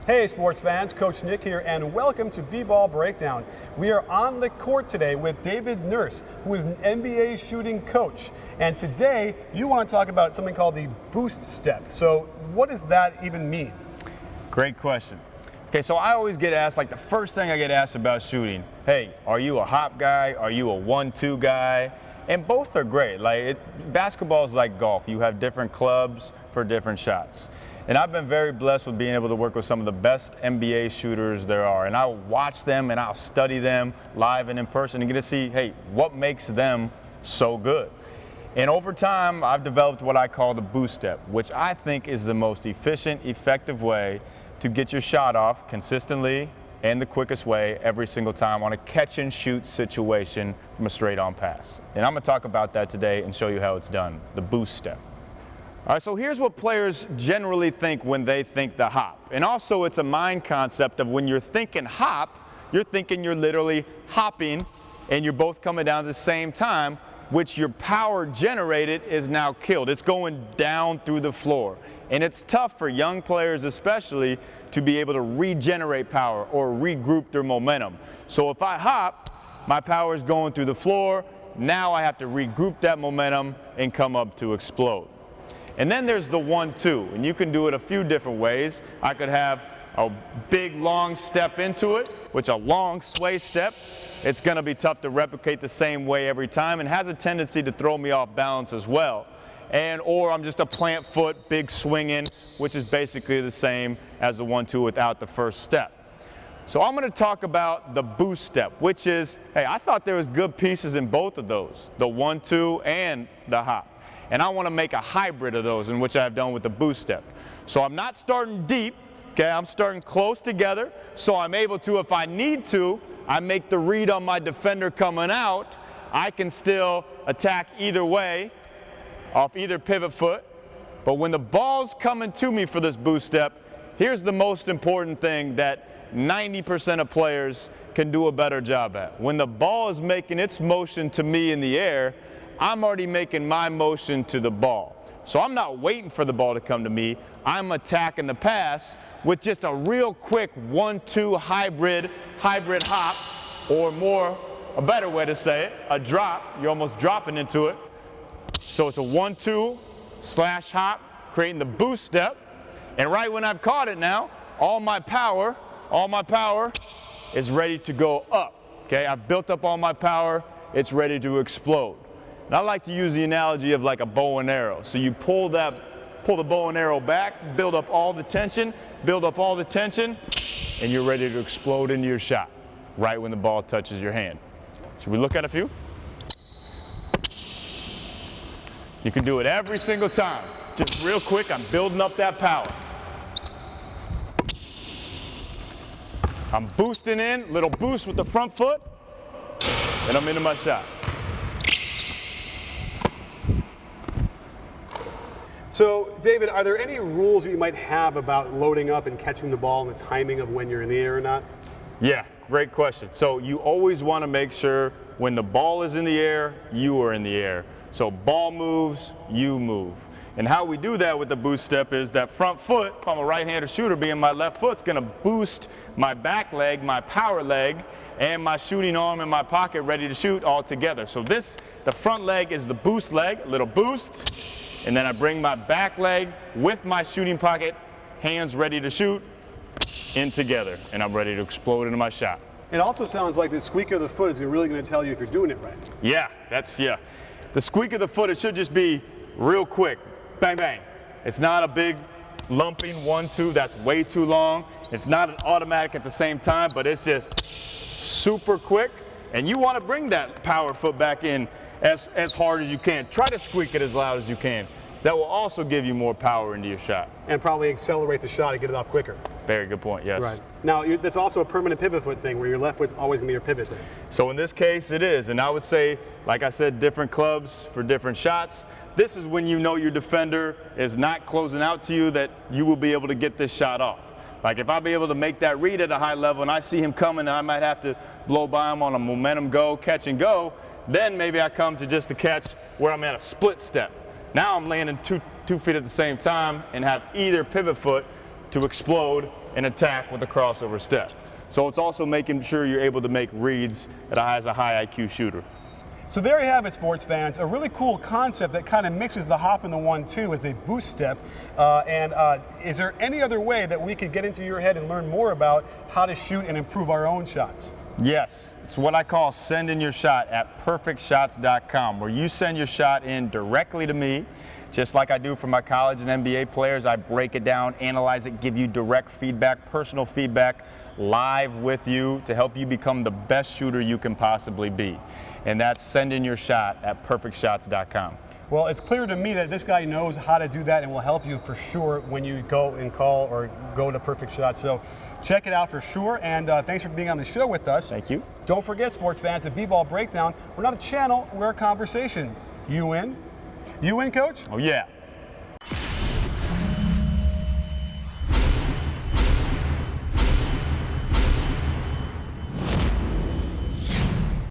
Hey sports fans, Coach Nick here, and welcome to B-Ball Breakdown. We are on the court today with David Nurse, who is an NBA shooting coach. And today, you want to talk about something called the boost step. So what does that even mean? Great question. Okay, so I always get asked, like the first thing I get asked about shooting, hey, are you a hop guy? Are you a 1-2 guy? And both are great. Basketball is like golf. You have different clubs for different shots. And I've been very blessed with being able to work with some of the best NBA shooters there are. And I'll watch them and I'll study them live and in person and get to see, hey, what makes them so good? And over time, I've developed what I call the boost step, which I think is the most efficient, effective way to get your shot off consistently and the quickest way every single time on a catch and shoot situation from a straight on pass. And I'm going to talk about that today and show you how it's done, the boost step. All right, so here's what players generally think when they think the hop. And also it's a mind concept of when you're thinking hop, you're thinking you're literally hopping and you're both coming down at the same time, which your power generated is now killed. It's going down through the floor. And it's tough for young players especially to be able to regenerate power or regroup their momentum. So if I hop, my power is going through the floor. Now I have to regroup that momentum and come up to explode. And then there's the 1-2, and you can do it a few different ways. I could have a big long step into it, which a long sway step. It's going to be tough to replicate the same way every time and has a tendency to throw me off balance as well. Or I'm just a plant foot, big swinging, which is basically the same as the 1-2 without the first step. So I'm going to talk about the boost step, which is, hey, I thought there was good pieces in both of those, the 1-2 and the hop. And I want to make a hybrid of those, in which I've done with the boost step. So I'm not starting deep, okay, I'm starting close together, so I'm able to, if I need to, I make the read on my defender coming out, I can still attack either way, off either pivot foot. But when the ball's coming to me for this boost step, here's the most important thing that 90% of players can do a better job at. When the ball is making its motion to me in the air, I'm already making my motion to the ball. So I'm not waiting for the ball to come to me. I'm attacking the pass with just a real quick 1-2 hybrid hop, or more, a better way to say it, a drop. You're almost dropping into it. So it's a 1-2 slash hop, creating the boost step. And right when I've caught it now, all my power is ready to go up. Okay, I've built up all my power, it's ready to explode. And I like to use the analogy of like a bow and arrow. So you pull the bow and arrow back, build up all the tension, and you're ready to explode into your shot right when the ball touches your hand. Should we look at a few? You can do it every single time. Just real quick, I'm building up that power. I'm boosting in, little boost with the front foot, and I'm into my shot. So, David, are there any rules you might have about loading up and catching the ball and the timing of when you're in the air or not? Yeah, great question. So you always want to make sure when the ball is in the air, you are in the air. So ball moves, you move. And how we do that with the boost step is that front foot, if I'm a right-handed shooter, being my left foot's going to boost my back leg, my power leg, and my shooting arm in my pocket ready to shoot all together. So the front leg is the boost leg, a little boost. And then I bring my back leg with my shooting pocket, hands ready to shoot, in together. And I'm ready to explode into my shot. It also sounds like the squeak of the foot is really going to tell you if you're doing it right. Yeah, the squeak of the foot, it should just be real quick. Bang, bang. It's not a big lumping 1-2, that's way too long. It's not an automatic at the same time, but it's just super quick. And you want to bring that power foot back in as hard as you can. Try to squeak it as loud as you can. That will also give you more power into your shot. And probably accelerate the shot and get it off quicker. Very good point, yes. Right. Now, that's also a permanent pivot foot thing where your left foot's always going to be your pivot thing. So in this case, it is. And I would say, like I said, different clubs for different shots. This is when you know your defender is not closing out to you, that you will be able to get this shot off. Like if I'll be able to make that read at a high level and I see him coming and I might have to blow by him on a momentum go, catch and go, then maybe I come to just the catch where I'm at a split step. Now I'm landing two feet at the same time and have either pivot foot to explode and attack with a crossover step. So it's also making sure you're able to make reads as a high IQ shooter. So there you have it, sports fans. A really cool concept that kind of mixes the hop and the 1-2 as a boost step. Is there any other way that we could get into your head and learn more about how to shoot and improve our own shots? Yes, it's what I call send in your shot at perfectshots.com, where you send your shot in directly to me, just like I do for my college and NBA players. I break it down, analyze it, give you direct feedback, personal feedback, live with you to help you become the best shooter you can possibly be. And that's send in your shot at perfectshots.com. Well, it's clear to me that this guy knows how to do that and will help you for sure when you go and call or go to Perfect Shots. So check it out for sure, and thanks for being on the show with us. Thank you. Don't forget, sports fans, at B-Ball Breakdown, we're not a channel, we're a conversation. You in? You in, Coach? Oh, yeah.